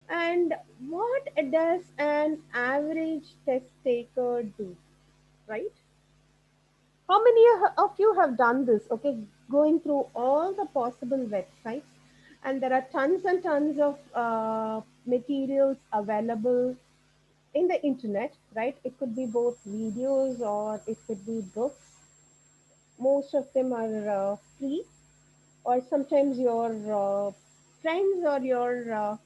And what does an average test taker do, right? How many of you have done this? Okay, going through all the possible websites, and there are tons and tons of materials available in the internet, right? It could be both videos or it could be books. Most of them are free, or sometimes your friends or your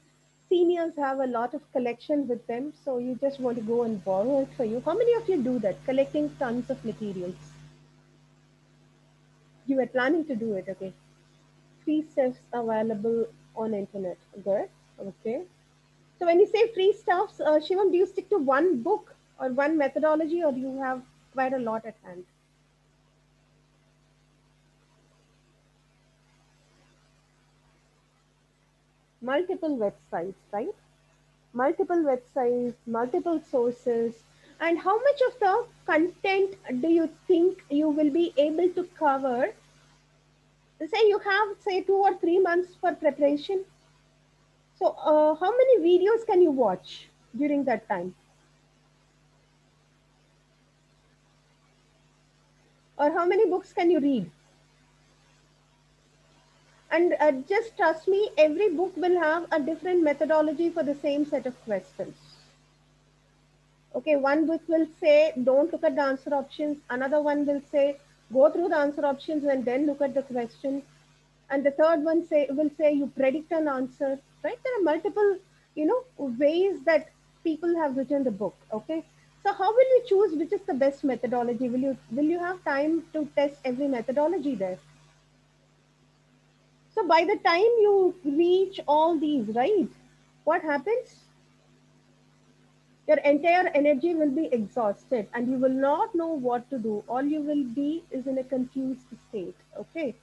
seniors have a lot of collection with them, so you just want to go and borrow it for you. How many of you do that, collecting tons of materials? You were planning to do it, okay? Free stuffs available on internet. Good. Okay. So when you say free stuffs, Shivam, do you stick to one book or one methodology, or you have quite a lot at hand? Multiple websites, right? Multiple websites, multiple sources. And how much of the content do you think you will be able to cover? Say you have, say, 2 or 3 months for preparation. So, how many videos can you watch during that time? Or how many books can you read? And just trust me, every book will have a different methodology for the same set of questions. Okay, one book will say don't look at the answer options, another one will say go through the answer options and then look at the question, and the third one will say you predict an answer, right? There are multiple, ways that people have written the book. Okay, so how will you choose which is the best methodology? Will you have time to test every methodology there? So by the time you reach all these, right, what happens? Your entire energy will be exhausted and you will not know what to do. All you will be is in a confused state. Okay.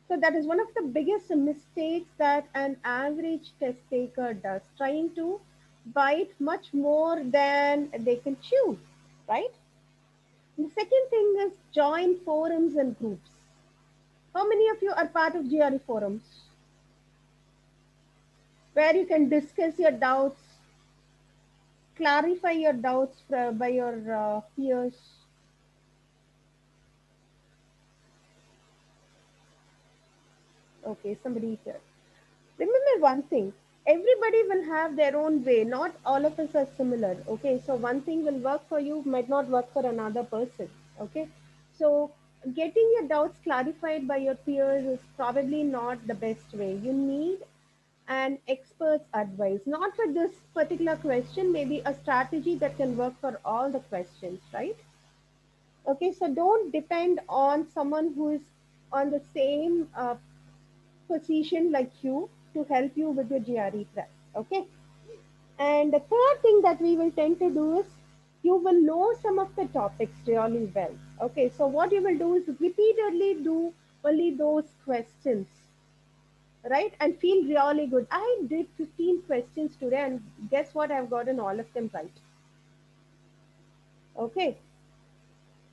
So that is one of the biggest mistakes that an average test taker does, trying to bite much more than they can chew, right? The second thing is join forums and groups. How many of you are part of GRE forums where you can discuss your doubts, clarify your doubts by your peers? Okay, somebody here. Remember one thing, everybody will have their own way. Not all of us are similar. Okay, so one thing will work for you, might not work for another person. Okay, so getting your doubts clarified by your peers is probably not the best way. You need an expert's advice, not for this particular question, maybe a strategy that can work for all the questions, right? Okay, so don't depend on someone who is on the same position like you to help you with your GRE prep. Okay. And the third thing that we will tend to do is you will know some of the topics really well. Okay. So what you will do is repeatedly do only those questions, right? And feel really good. I did 15 questions today, and guess what? I've gotten all of them right. Okay.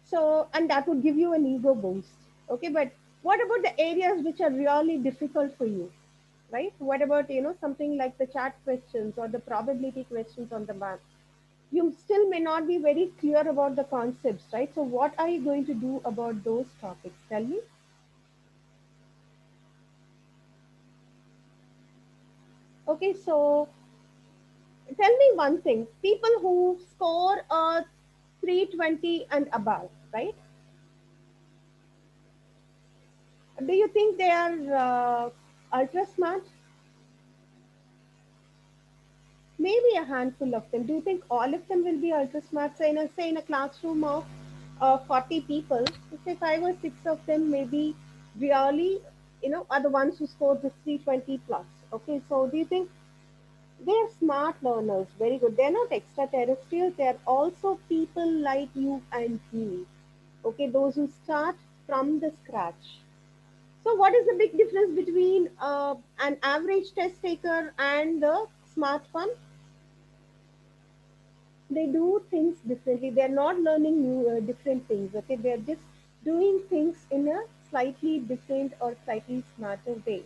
So, and that would give you an ego boost. Okay. But what about the areas which are really difficult for you? Right? What about, something like the chat questions or the probability questions on the map? You still may not be very clear about the concepts, right? So what are you going to do about those topics? Tell me. Okay, so tell me one thing. People who score a 320 and above, right? Do you think they are ultra smart? Maybe a handful of them. Do you think all of them will be ultra smart? Say in a classroom of 40 people, say 5 or 6 of them maybe really, are the ones who scored this 320 plus. Okay, so do you think they're smart learners? Very good. They're not extraterrestrials. They're also people like you and me. Okay, those who start from the scratch. So, what is the big difference between an average test taker and the smart one? They do things differently. They're not learning new different things. Okay, they're just doing things in a slightly different or slightly smarter way.